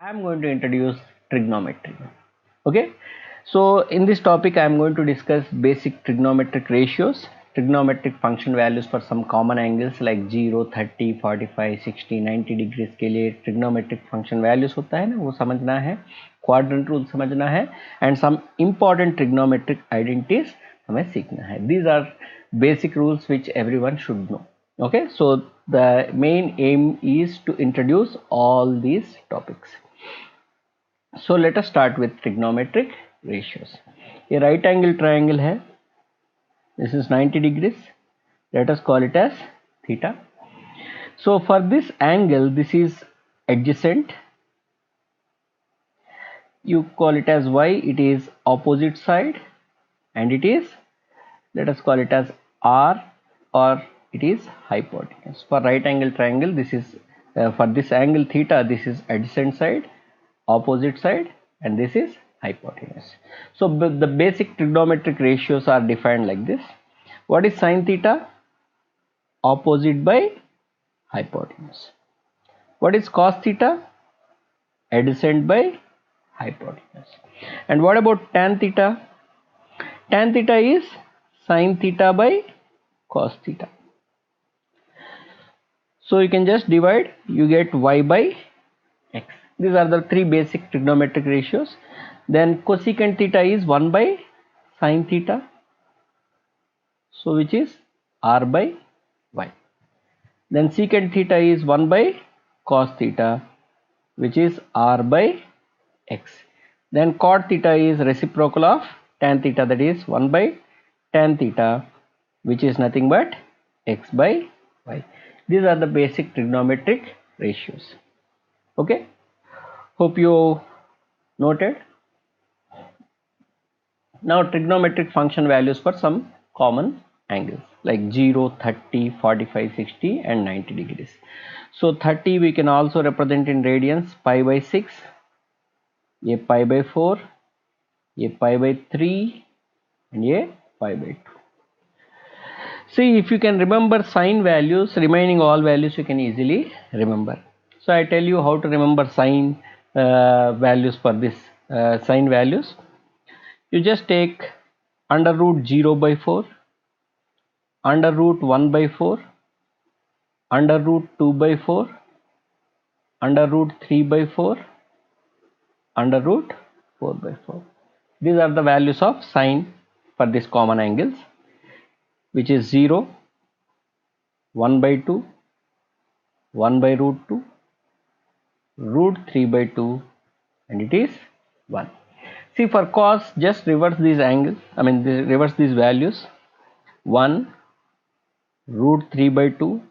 I'm going to introduce trigonometry. Okay, so in this topic, I'm going to discuss basic trigonometric ratios, trigonometric function values for some common angles like 0, 30, 45, 60, 90 degrees के लिए trigonometric function values होता है ना, वो समझना है, quadrant rule समझना है, and some important trigonometric identities हमें सीखना है. These are basic rules which everyone should know. Okay, so the main aim is to introduce all these topics. So let us start with trigonometric ratios. A right angle triangle है, this is 90 degrees, let us call it as theta. So for this angle, this is adjacent, you call it as y, it is opposite side, and it is, let us call it as r, or it is hypotenuse. For right angle triangle, this is for this angle theta, this is adjacent side, opposite side, and this is hypotenuse. So the basic trigonometric ratios are defined like this. What is sine theta? Opposite by hypotenuse. What is cos theta? Adjacent by hypotenuse. And what about tan theta? Tan theta is sine theta by cos theta. So you can just divide, you get y by x. These are the three basic trigonometric ratios. Then cosecant theta is 1 by sine theta, so which is r by y. Then secant theta is 1 by cos theta, which is r by x. Then cot theta is reciprocal of tan theta, that is 1 by tan theta, which is nothing but x by y. These are the basic trigonometric ratios. Okay, hope you noted. Now trigonometric function values for some common angles like 0, 30, 45, 60 and 90 degrees. So 30 we can also represent in radians, pi by 6, ये pi by 4, ये pi by 3 and ये pi by 2. See, if you can remember sine values, remaining all values you can easily remember. So I tell you how to remember sine values for this sine values. You just take under root 0 by 4, under root 1 by 4, under root 2 by 4, under root 3 by 4, under root 4 by 4. These are the values of sine for these common angles, which is 0, 1 by 2, 1 by root 2, root 3 by 2, and it is 1. See, for cos, just reverse these angles, reverse these values. 1, root 3 by 2,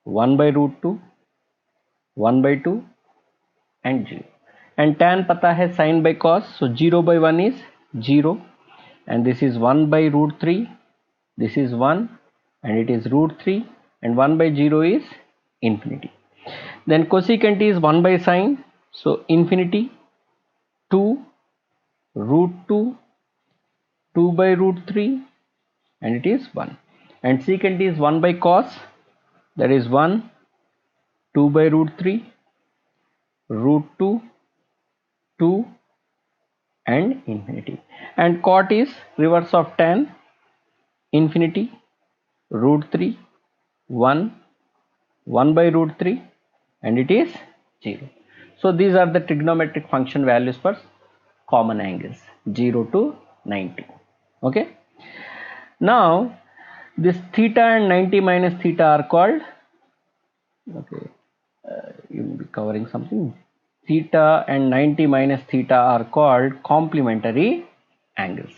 1 by root 2, 1 by 2 and 0. And tan pata hai sine by cos, so 0 by 1 is 0, and this is 1 by root 3, this is 1 and it is root 3, and 1 by 0 is infinity. Then cosecant is 1 by sine, so infinity, 2, root 2, 2 by root 3 and it is 1. And secant is 1 by cos, that is 1, 2 by root 3, root 2, 2 and infinity. And cot is reverse of tan, infinity, root 3, 1, 1 by root 3 and it is 0. So these are the trigonometric function values for common angles 0 to 90. Okay, now this theta and 90 minus theta are called, okay, you will be covering something, theta and 90 minus theta are called complementary angles.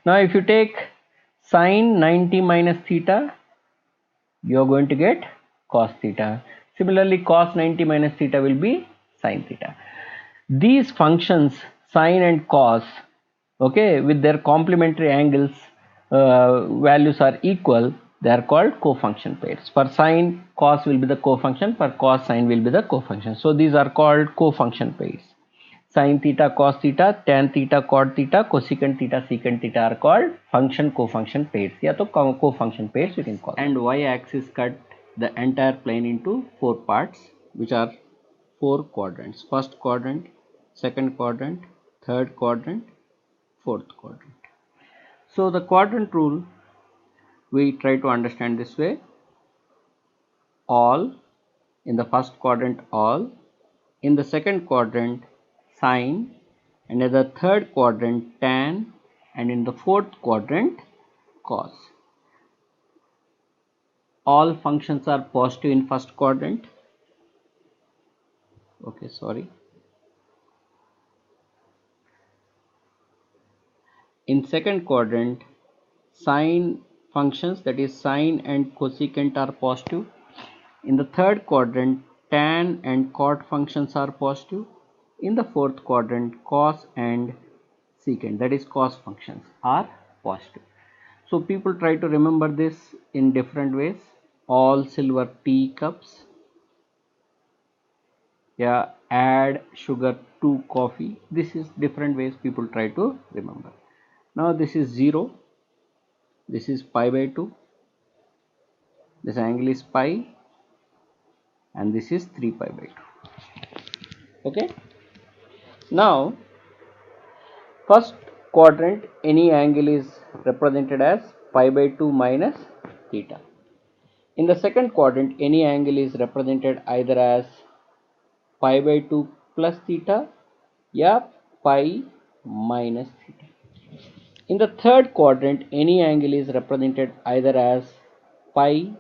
Now if you take sine 90 minus theta, you are going to get cos theta. Similarly, cos 90 minus theta will be sine theta. These functions sine and cos, okay, with their complementary angles values are equal, they are called cofunction pairs. For sine, cos will be the cofunction, for cos, sine will be the cofunction. So these are called cofunction pairs. Sine theta, cos theta, tan theta, cot theta, cosecant theta, secant theta are called function cofunction pairs. या तो cofunction pairs you can call. And y axis cut the entire plane into 4 parts, which are four quadrants: first quadrant, second quadrant, third quadrant, fourth quadrant. So the quadrant rule we try to understand this way: all, in the first quadrant all, in the second quadrant sine, and in the third quadrant tan, and in the fourth quadrant cos. All functions are positive in first quadrant. Okay, sorry. In second quadrant, sine functions, that is sine and cosecant, are positive. In the third quadrant, tan and cot functions are positive. In the fourth quadrant, cos and secant, that is cos functions, are positive. So people try to remember this in different ways. All silver teacups. Yeah, add sugar to coffee. This is different ways people try to remember. Now this is 0. This is pi by 2. This angle is pi, and this is 3 pi by 2. Okay. Now first quadrant, any angle is represented as pi by 2 minus theta. In the second quadrant, any angle is represented either as pi by 2 plus theta, yeah, pi minus theta. In the third quadrant, any angle is represented either as pi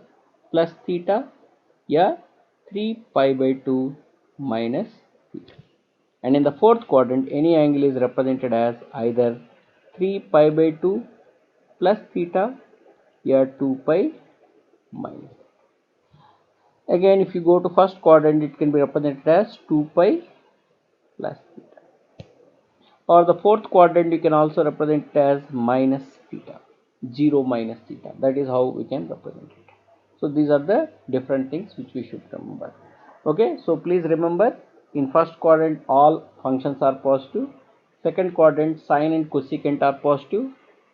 plus theta, yeah, 3 pi by 2 minus theta. And in the fourth quadrant, any angle is represented as either 3 pi by 2 plus theta, yeah, 2 pi minus. Again, if you go to first quadrant, it can be represented as 2 pi plus theta. Or the fourth quadrant, you can also represent it as minus theta, 0 minus theta. That is how we can represent it. So these are the different things which we should remember. Okay, so please remember, in first quadrant all functions are positive. Second quadrant sine and cosecant are positive.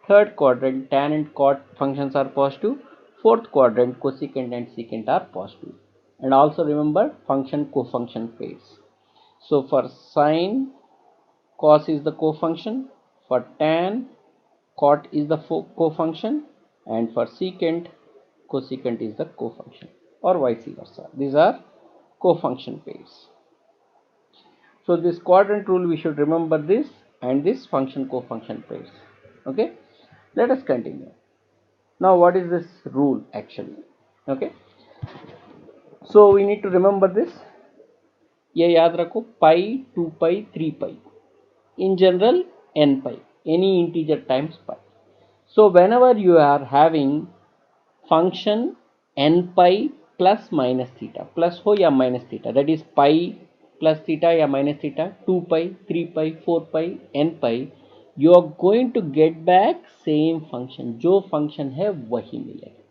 Third quadrant tan and cot functions are positive. Fourth quadrant cosecant and secant are positive. And also remember function cofunction pairs. So for sine, cos is the cofunction. For tan, cot is the cofunction. And for secant, cosecant is the cofunction, or vice versa. These are cofunction pairs. So this quadrant rule, we should remember this and this function cofunction pairs. Okay, let us continue. Now what is this rule actually? Okay, so we need to remember this. ये याद रखो, pi, 2 pi, 3 pi. In general, n pi, any integer times pi. So whenever you are having function n pi plus minus theta, plus हो या minus theta, that is pi plus theta या minus theta, 2 pi, 3 pi, 4 pi, n pi, you are going to get back same function. जो function है वही मिलेगा.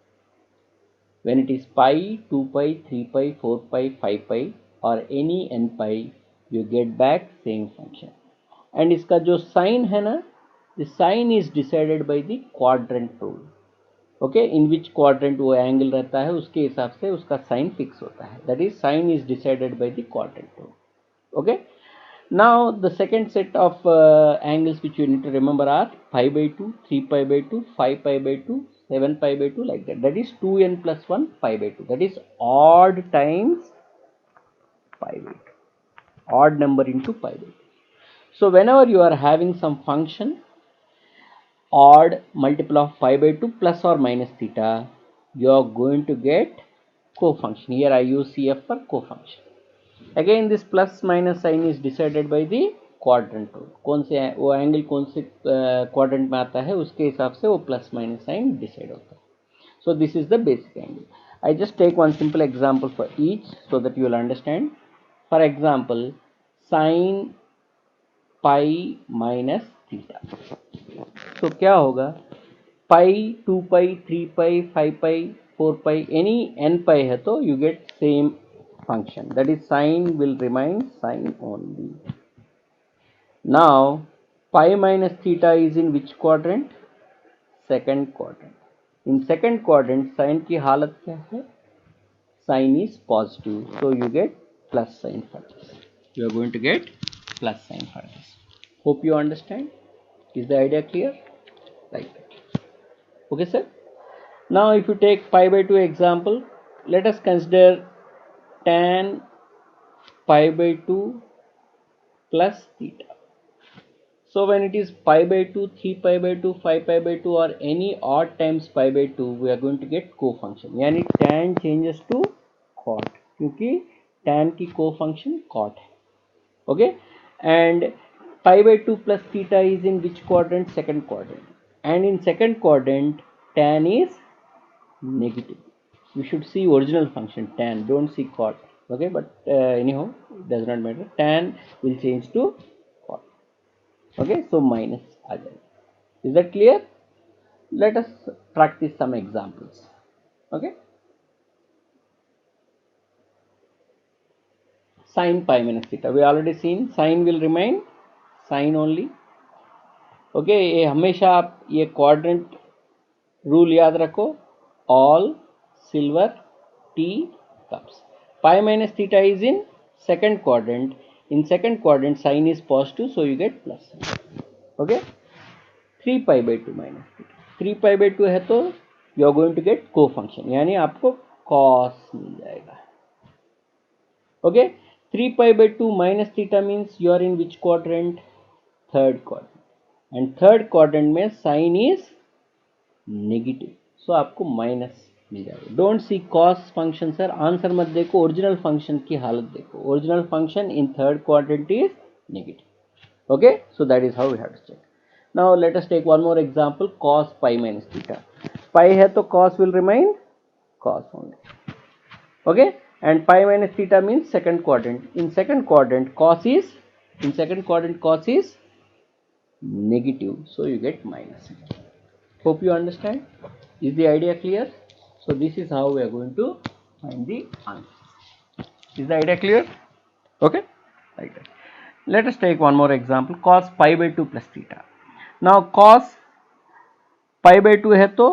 When it is pi, 2 pi, 3 pi, 4 pi, 5 pi or any n pi, you get back same function. And इसका जो sign है ना, the sign is decided by the quadrant rule. Okay, in which quadrant वो angle रहता है उसके हिसाब से उसका sign fix होता है. That is, sign is decided by the quadrant rule. Okay. Now the second set of angles which you need to remember are pi by 2, 3 pi by 2, 5 pi by 2, 7 pi by 2, like that. That is 2n plus 1 pi by 2. That is odd times pi by 2. Odd number into pi by 2. So whenever you are having some function odd multiple of pi by 2 plus or minus theta, you are going to get cofunction. Here I use CF for cofunction. Again this plus minus sign is decided by the quadrant rule. कौन से वो angle कौन से quadrant में आता है उसके हिसाब से वो प्लस माइनस साइन डिसाइड होता है. So this is the basic angle. I just take one simple example for each so that you will understand. For example, sin pi minus theta. So क्या होगा, pi, 2 pi, 3 pi, 5 pi, 4 pi, any n pi है तो you get same function, that is sine will remain sine only. Now pi minus theta is in which quadrant? Second quadrant. In second quadrant sine की हालत क्या है? Sine is positive, so you get plus sign for this. You are going to get plus sign for this. Hope you understand. Is the idea clear? Like that. Okay, sir. Now, if you take pi by 2 example, let us consider tan pi by 2 plus theta. So when it is pi by 2, 3 pi by 2, 5 pi by 2 or any odd times pi by 2, we are going to get co-function. यानी tan changes to cot क्योंकि tan की co-function cot है. Okay, and pi by 2 plus theta is in which quadrant? Second quadrant. And in second quadrant tan is negative. You should see original function tan, don't see cot. Okay, but anyhow it does not matter. Tan will change to cot. Okay, so minus आ जाएगा. Is that clear? Let us practice some examples. Okay, sin pi minus theta we already seen. Sin will remain sin only. Okay, ये हमेशा आप ये quadrant rule याद रखो. All silver tea cups. Pi minus theta is in second quadrant. In second quadrant sin is positive, so you get plus sign. Okay, 3 pi by 2 minus theta. 3 pi by 2 है तो you are going to get co-function यानी आपको cos मिल जाएगा. Okay, 3 pi by 2 minus theta means you are in which quadrant? Third quadrant. And third quadrant में sin is negative, so आपको minus मिल जाएगा. Don't see cos function sir. Answer मत देखो, original function की हालत देखो. Original function in third quadrant is negative. Okay, so that is how we have to check. Now let us take one more example. Cos pi minus theta. Pi है तो cos will remain cos only. Okay, and pi minus theta means second quadrant. In second quadrant cos is negative, so you get minus. Hope you understand. Is the idea clear? So this is how we are going to find the answer. Is the idea clear? Okay, like that. Let us take one more example. Cos pi by 2 plus theta. Now cos pi by 2 है तो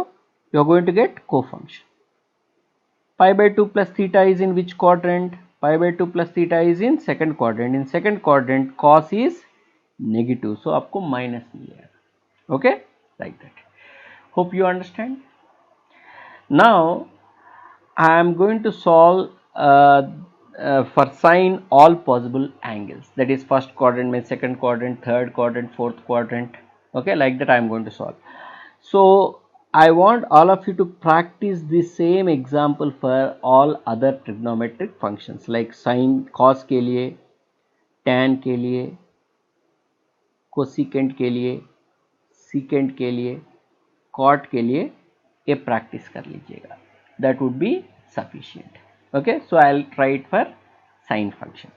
you are going to get co-function. Pi by 2 plus theta is in which quadrant? Pi by 2 plus theta is in second quadrant. In second quadrant cos is negative, so आपको minus मिल जाएगा. Okay, like that. Hope you understand. Now I am going to solve for sin all possible angles, that is first quadrant में, second quadrant, third quadrant, fourth quadrant. Okay, like that I am going to solve. So I want all of you to practice the same example for all other trigonometric functions like sin cos के लिए, tan के लिए, cosecant के लिए, secant के लिए, cot के लिए ये practice कर लीजिएगा. That would be sufficient. Okay, so I'll try it for sin function.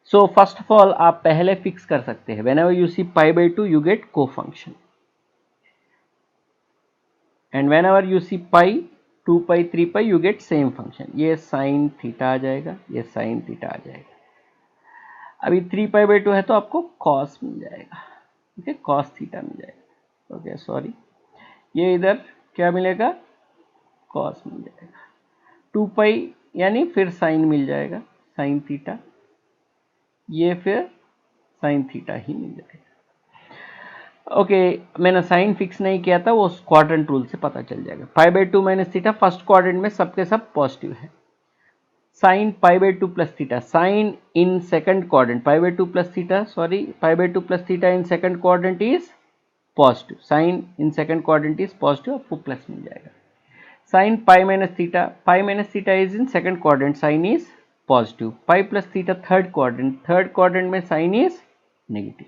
So first of all आप पहले fix कर सकते हैं. Whenever you see pi by 2 you get co-function. And whenever you see pi 2 pi 3 pi you get same function. ये sin theta आ जाएगा, ये sin theta आ जाएगा. अभी 3 pi by 2 है तो आपको cos मिल जाएगा. ओके, cos थीटा मिल जाएगा. ओके, सॉरी, ये इधर क्या मिलेगा? cos मिल जाएगा. 2 pi यानी फिर sin मिल जाएगा, sin थीटा. ये फिर sin थीटा ही मिल जाएगा. ओके, मैंने साइन फिक्स नहीं किया था, वो क्वाड्रेंट रूल से पता चल जाएगा. Pi by 2 minus theta first quadrant में सबके सब पॉजिटिव है. Sine pi by 2 plus theta, sine in second quadrant pi by 2 plus theta, sorry pi by 2 plus theta in second quadrant is positive. Sine in second quadrant is positive, आपको plus मिल जाएगा. Sine pi minus theta is in second quadrant, sine is positive. Pi plus theta third quadrant में sine is negative.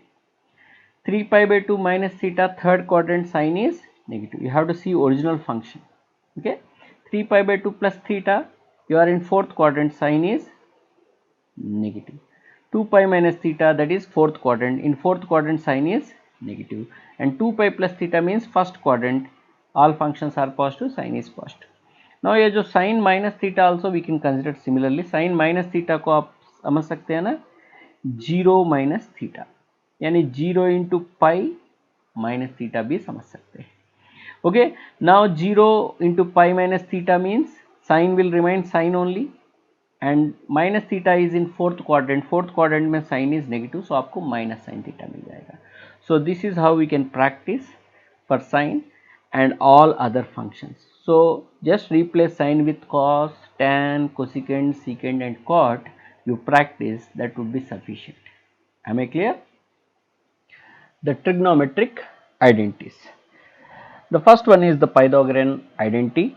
3 pi by 2 minus theta third quadrant sin is negative. You have to see original function. Okay, 3 pi by 2 plus theta you are in fourth quadrant, sin is negative. 2 pi minus theta, that is fourth quadrant, in fourth quadrant sin is negative. And 2 pi plus theta means first quadrant, all functions are positive, sin is positive. Now ये जो sin minus theta also we can consider similarly. sin minus theta को आप समझ सकते हैं ना, 0 minus theta यानी 0 into pi minus theta भी समझ सकते हैं. Okay, now 0 into pi minus theta means sine will remain sine only and minus theta is in fourth quadrant में साइन इज नेगेटिव, सो आपको माइनस साइन थीटा मिल जाएगा. So this is how we can practise for sine and all other functions. So just replace sine with cos, tan, cosecant, secant and cot. You practice, that would be sufficient. Am I clear? The trigonometric identities. The first one is the Pythagorean identity.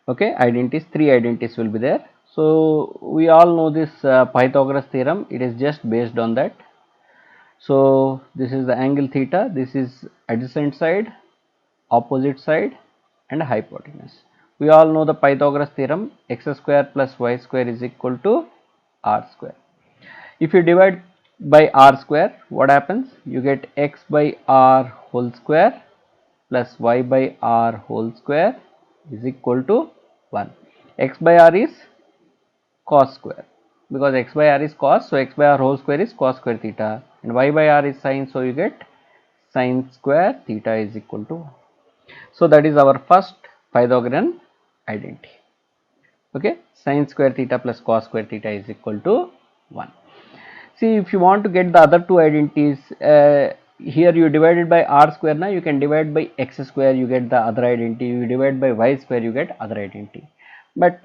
Okay, identities, three identities will be there. So we all know this Pythagoras theorem. It is just based on that. So this is the angle theta, this is adjacent side, opposite side and hypotenuse. We all know the Pythagoras theorem, x square plus y square is equal to r square. If you divide by r square, what happens? You get x by r whole square plus y by r whole square is equal to 1. X by r is cos square, because x by r is cos, so x by r whole square is cos square theta, and y by r is sin, so you get sin square theta is equal to 1. So that is our first Pythagorean identity. Okay, sin square theta plus cos square theta is equal to 1. See, if you want to get the other two identities, here you divided by r square, now you can divide by x square, you get the other identity. You divide by y square, you get other identity. But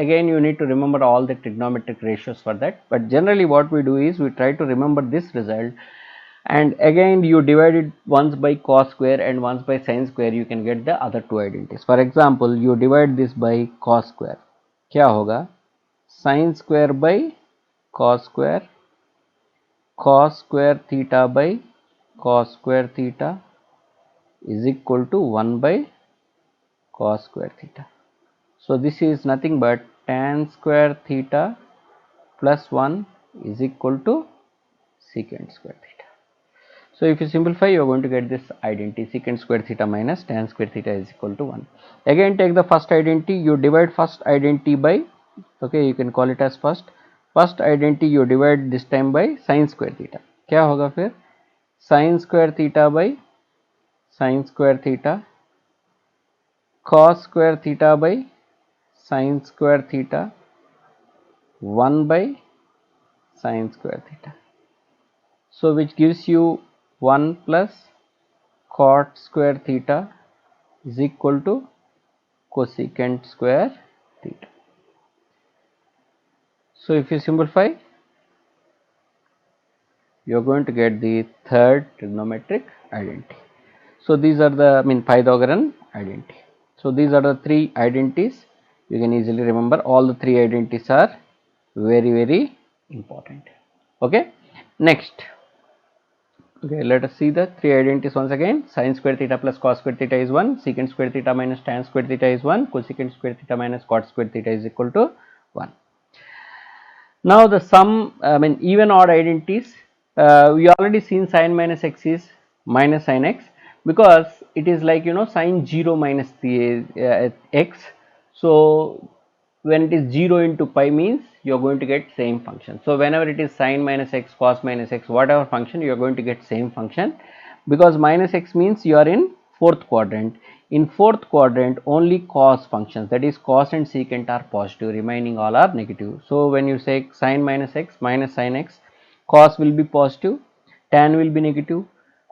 again, you need to remember all the trigonometric ratios for that. But generally what we do is we try to remember this result, and again you divide it once by cos square and once by sin square, you can get the other two identities. For example, you divide this by cos square, क्या होगा? sin square by cos square, cos square theta by cos square theta is equal to 1 by cos square theta. So this is nothing but tan square theta plus 1 is equal to secant square theta. So if you simplify, you are going to get this identity, secant square theta minus tan square theta is equal to 1. Again take the first identity, you divide first identity by, okay, you can call it as first identity, you divide this time by sin square theta. क्या होगा फिर? sin square theta by sin square theta, cos square theta by sin square theta, 1 by sin square theta. So which gives you 1 plus cot square theta is equal to cosecant square theta. So if you simplify, you are going to get the third trigonometric identity. So these are the Pythagorean identity. So these are the three identities. You can easily remember, all the three identities are very important. Okay, next. Okay, let us see the three identities once again. Sin square theta plus cos square theta is 1, secant square theta minus tan square theta is 1, cosecant square theta minus cot square theta is equal to 1. Now the sum, even odd identities, we already seen sin minus x is minus sin x, because it is like sin 0 minus the x. So when it is 0 into pi means you are going to get same function. So whenever it is sin minus x, cos minus x, whatever function, you are going to get same function, because minus x means you are in fourth quadrant. In fourth quadrant, only cos functions, that is cos and secant, are positive, remaining all are negative. So when you say sin minus x minus sin x, cos will be positive, tan will be negative,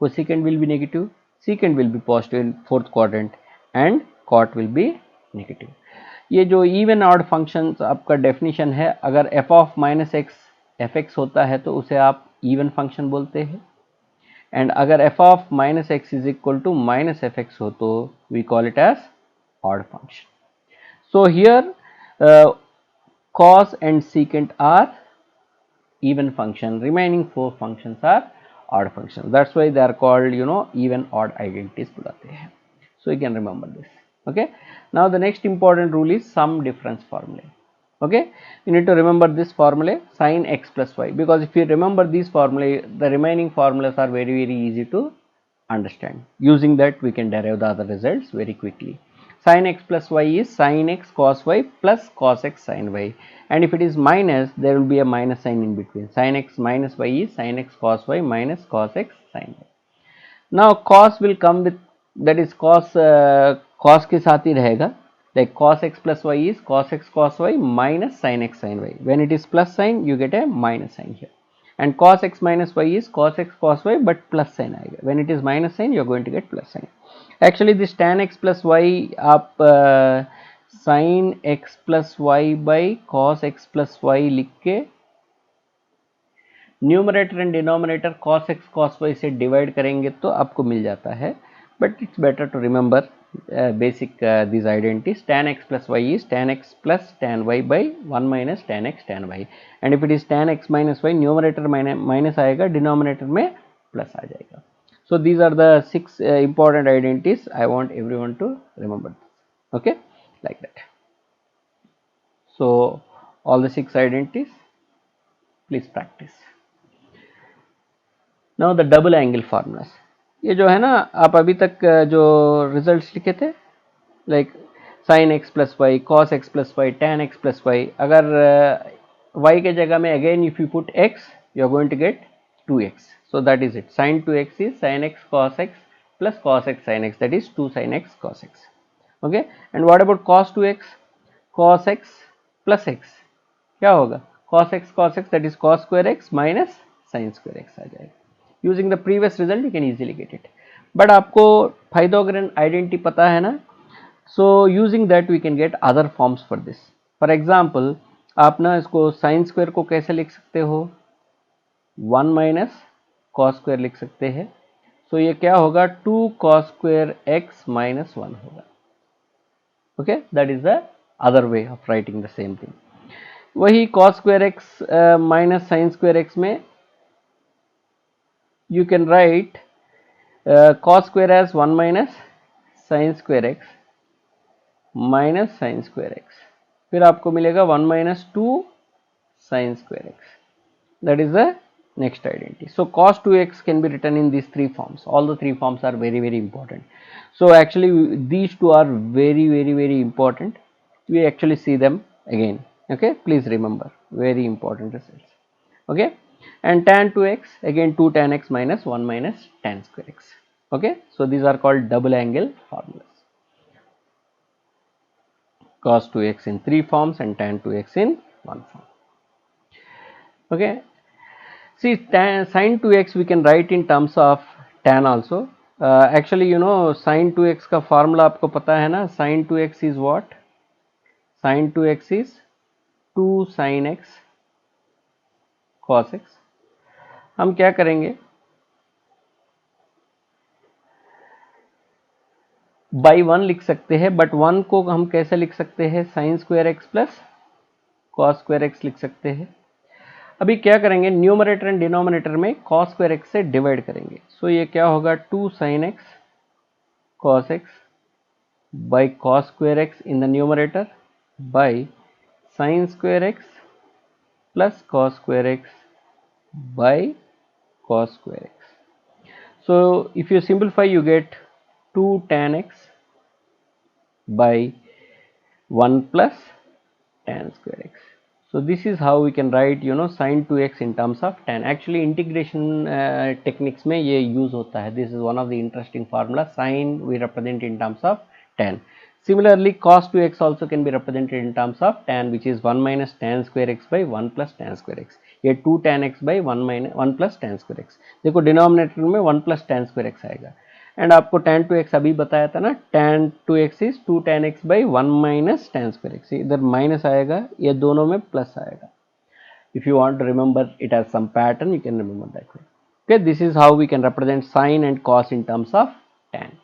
cosecant will be negative, secant will be positive in fourth quadrant and cot will be negative. ये जो even odd functions आपका definition है, अगर f of minus x F x होता है तो उसे आप इवन फंक्शन बोलते हैं, एंड अगर f of minus x is equal to minus f x हो तो we call it as odd function. So here cos and secant are even function, remaining four functions are odd functions. That's why they are called even odd identities बुलाते हैं. So you can remember this. Okay, now the next important rule is sum difference formula. Okay, you need to remember this formula, sin x plus y, because if you remember these formulae, the remaining formulas are very easy to understand. Using that we can derive the other results very quickly. Sin x plus y is sin x cos y plus cos x sin y, and if it is minus, there will be a minus sign in between. Sin x minus y is sin x cos y minus cos x sin y. Now cos will come with, that is cos, cos के साथ ही रहेगा, Like cos x plus y is cos x cos y minus sin x sin y. When it is plus sign, you get a minus sign here. And cos x minus y is cos x cos y but plus sign आएगा. When it is minus sign, you are going to get plus sign. Actually this tan x plus y आप sin x plus y by cos x plus y लिख के numerator and denominator cos x cos y से divide करेंगे तो आपको मिल जाता है. But it's better to remember basic these identities. Tan x plus y is tan x plus tan y by 1 minus tan x tan y, and if it is tan x minus y, numerator minus आएगा, denominator में plus आ जाएगा. So these are the 6 important identities. I want everyone to remember this. Okay, like that. So all the 6 identities, please practice. Now the double angle formulas. ये जो है ना, आप अभी तक जो रिजल्ट्स लिखे थे, like sine x plus y, cos x plus y, tan x plus y, अगर y के जगह में again if you put x, you are going to get 2x. So that is it. Sine 2x is sine x cos x plus cos x sin x, that is 2 sin x cos x. Okay, and what about cos 2x? cos x plus x क्या होगा? cos x that is cos square x minus sin square x आ जाएगा. Using the previous result you can easily get it. But आपको Pythagorean identity पता है ना, so using that we can get other forms for this. For example आप ना इसको sine square को कैसे लिख सकते हो? 1 माइनस कॉस स्क्वायर लिख सकते हैं. सो ये क्या होगा? 2 cos square x माइनस 1 होगा. Okay, that is the other way of writing the same thing. वही cos square x minus sin square x में you can write cos square as 1 minus sin square x minus sin square x. फिर आपको मिलेगा 1 minus 2 sin square x. That is the next identity. So cos 2x can be written in these 3 forms. All the 3 forms are very very important. So actually these 2 are very very very important. We actually see them again. Okay, please remember, very important results. Okay, and tan 2x again 2 tan x minus 1 minus tan square x. Okay, so these are called double angle formulas. Cos 2x in 3 forms and tan 2x in 1 form. Okay, see sin 2x we can write in terms of tan also. Actually you know sin 2x का formula आपको पता है ना. sin 2x is what? sin 2x is 2 sin x cos x. हम क्या करेंगे? By 1 लिख सकते हैं, बट 1 को हम कैसे लिख सकते हैं? Sine square x plus cos square x लिख सकते हैं. अभी क्या करेंगे? न्यूमरेटर एंड डिनोमिनेटर में कॉस स्क्वायर एक्स से डिवाइड करेंगे. सो ये क्या होगा? 2 sin x cos x by cos square x in the numerator by sin square x plus cos square x by cos square x. So if you simplify, you get 2 tan x by 1 plus tan square x. So this is how we can write sin 2x in terms of tan. Actually integration techniques में ये use होता है. This is one of the interesting formula. Sin we represent in terms of tan. Similarly cos 2x also can be represented in terms of tan, which is 1 minus tan square x by 1 plus tan square x. ये 2 tan x by 1 plus tan square x. देखो denominator में 1 plus tan square x आएगा. And आपको tan 2x अभी बताया था ना, tan 2x is 2 tan x by 1 minus tan square x. इधर माइनस आएगा, ये दोनों में प्लस आएगा. If you want to remember it as some pattern, you can remember that way. Okay, this is how we can represent sin and cos in terms of tan.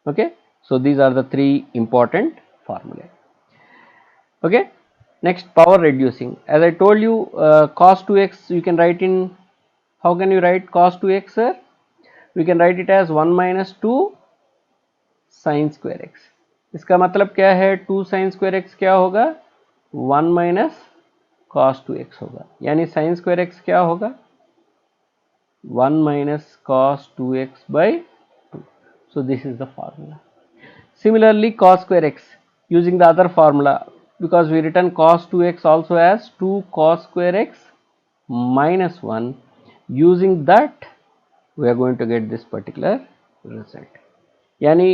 Okay, so these are the 3 important formulae. Okay, next power reducing. As I told you, cos 2x you can write in, how can you write cos 2x, sir? We can write it as 1 minus 2 sin square x. इसका मतलब क्या है? 2 sin square x क्या होगा? 1 minus cos 2x होगा. यानी sin square x क्या होगा? 1 minus cos 2x by 2. So this is the formula. Similarly cos square x, using the other formula, because we written cos 2x also as 2 cos square x minus 1, using that we are going to get this particular result. यानी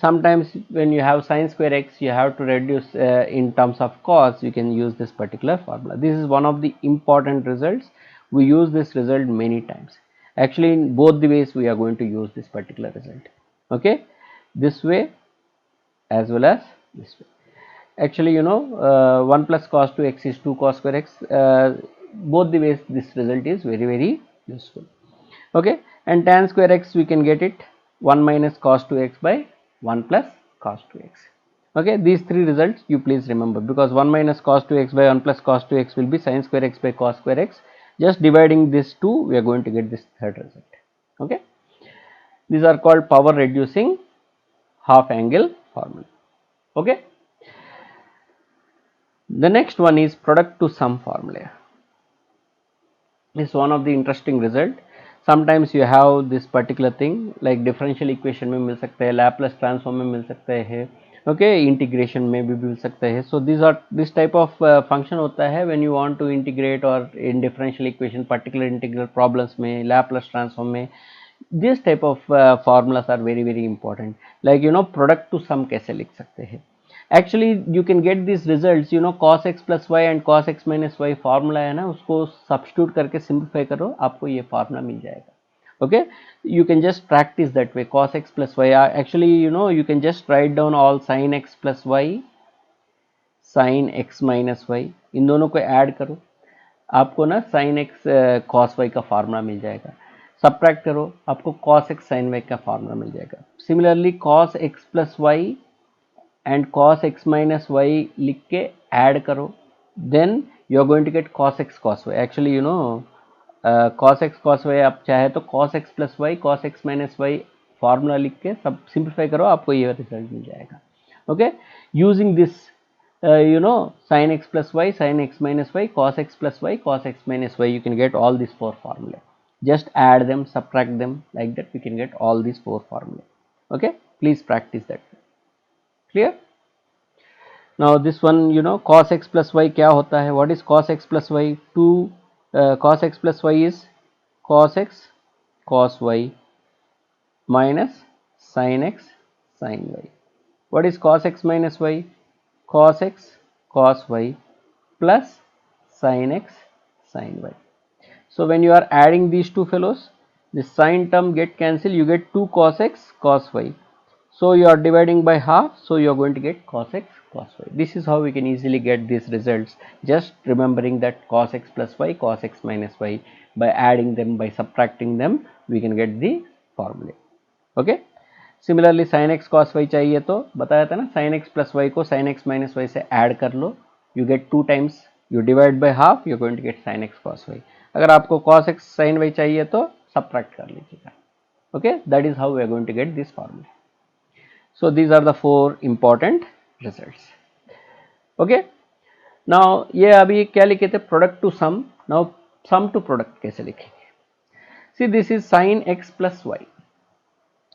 sometimes when you have sin square x, you have to reduce in terms of cos, you can use this particular formula. This is one of the important results. We use this result many times. Actually, in both the ways we are going to use this particular result. Okay, this way as well as this way. Actually, 1 plus cos 2x is 2 cos square x. Both the ways this result is very useful. Okay, and tan square x we can get it 1 minus cos 2x by 1 plus cos 2x. Okay, these three results you please remember, because 1 minus cos 2x by 1 plus cos 2x will be sin square x by cos square x. Just dividing this 2, we are going to get this third result. Okay, these are called power reducing half angle formula. Okay, the next one is product to sum formula. Is one of the interesting result. Sometimes you have this particular thing like differential equation में मिल सकता है, Laplace transform में मिल सकता है, okay, integration में भी मिल सकता है. So this type of function होता है when you want to integrate or in differential equation particular integral problems में, Laplace transform में, this type of formulas are very important. Like product to sum कैसे लिख सकते हैं. Actually you can get these results, cos x plus y and cos x minus y formula है ना, उसको substitute करके simplify करो, आपको ये formula मिल जाएगा. Okay, you can just practice that way. Cos x plus y, actually you can just write down all sin x plus y, sin x minus y, इन दोनों को add करो, आपको ना sin x cos y का formula मिल जाएगा. Subtract करो, आपको cos x sin y का formula मिल जाएगा. Similarly cos x plus y and cos x minus y लिख के add करो, then you are going to get cos x cos y. Actually cos x cos y आप चाहे तो cos x plus y cos x minus y formula लिख के सब simplify करो, आपको ये रिजल्ट मिल जाएगा. Okay, using this sin x plus y, sin x minus y, cos x plus y, cos x minus y, you can get all these four formula. Just add them, subtract them, like that we can get all these four formula. Okay, please practice that. Clear? Now this one, cos x plus y क्या होता है? What is cos x plus y? Cos x plus y is cos x cos y minus sin x sin y. What is cos x minus y? Cos x cos y plus sin x sin y. So when you are adding these two fellows, the sin term get cancelled, you get 2 cos x cos y. So you are dividing by half, so you are going to get cos x cos y. This is how we can easily get these results, just remembering that cos x plus y, cos x minus y, by adding them, by subtracting them, we can get the formula. Okay, similarly sin x cos y चाहिए तो बताया था ना, sin x plus y को sin x minus y से add कर लो, you get 2 times, you divide by half, you are going to get sin x cos y. अगर आपको cos x sin y चाहिए तो subtract कर लीजिएगा. Okay, that is how we are going to get this formula. So these are the 4 important results. Okay, now ये अभी क्या लिखे थे, product to sum. Now sum to product कैसे लिखेंगे? See, this is sin x plus y.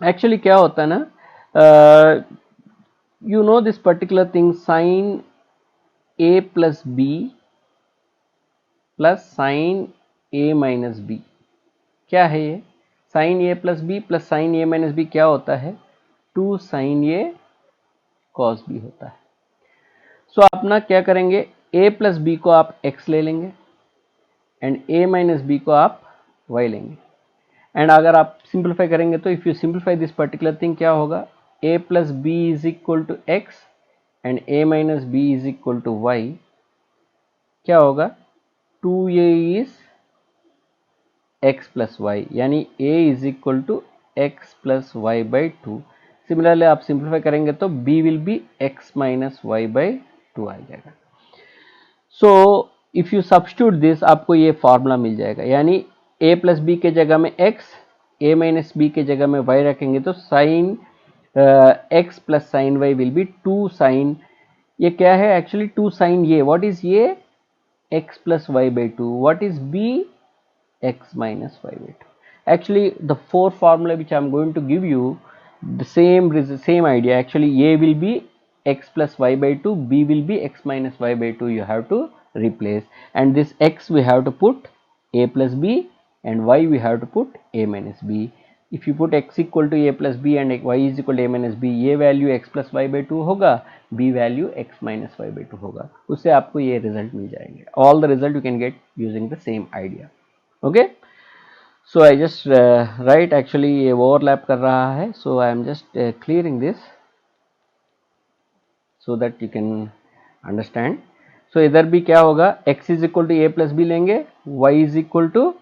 Actually क्या होता है ना, this particular thing, sin a plus b plus sin a minus b, क्या है ये? sin a plus b plus sin a minus b क्या होता है? 2 sin a cos b होता है. सो आप ना क्या करेंगे, a plus b को आप x ले लेंगे एंड a minus b को आप y लेंगे. एंड अगर आप सिंप्लीफाई करेंगे तो if you simplify this particular thing, क्या होगा? a plus b is equal to x and a minus b is equal to y. क्या होगा? 2a is x plus y, यानी a is equal to x plus y by 2. Similarly आप simplify करेंगे तो b will be x minus y by 2 आ जाएगा. So if you substitute this, आपको ये फॉर्मूला मिल जाएगा, यानी a प्लस बी के जगह में x, a माइनस बी के जगह में y रखेंगे तो sine x plus sine y will be 2 sine, ये क्या है एक्चुअली? 2 साइन ये, व्हाट इज ये? x plus y by 2. What is b? x minus y by 2. Actually the 4 formula which I am going to give you, the same idea. Actually a will be x plus y by 2, b will be x minus y by 2, you have to replace, and this x we have to put a plus b and y we have to put a minus b. If you put x equal to A plus B and y is equal to A minus B, ये value x plus Y by two होगा, b value x minus Y by two होगा, उससे आपको ये result मिल जाएंगे. All the result you can get using the same idea. Okay, so I just right, actually ये overlap कर रहा है, so I am just clearing this so that you can understand. So इधर भी क्या होगा, x is equal to A plus b लेंगे, y is equal to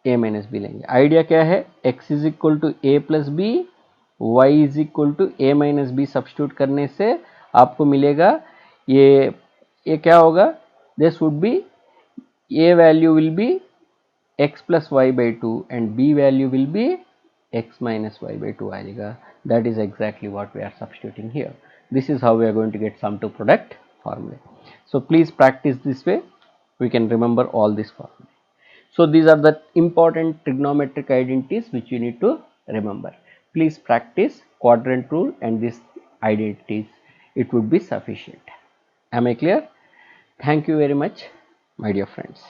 A minus b लेंगे. आइडिया क्या है, x is equal to A plus b, y is equal to A minus b substitute करने से आपको मिलेगा ये क्या होगा, this would be a value will be x plus y by 2 and b value will be x minus y by 2 आएगा. That is exactly what we are substituting here. This is how we are going to get sum to product formula. So please practice this way, we can remember all this formula. So these are the important trigonometric identities which you need to remember. Please practice quadrant rule and these identities, it would be sufficient. Am I clear? Thank you very much, my dear friends.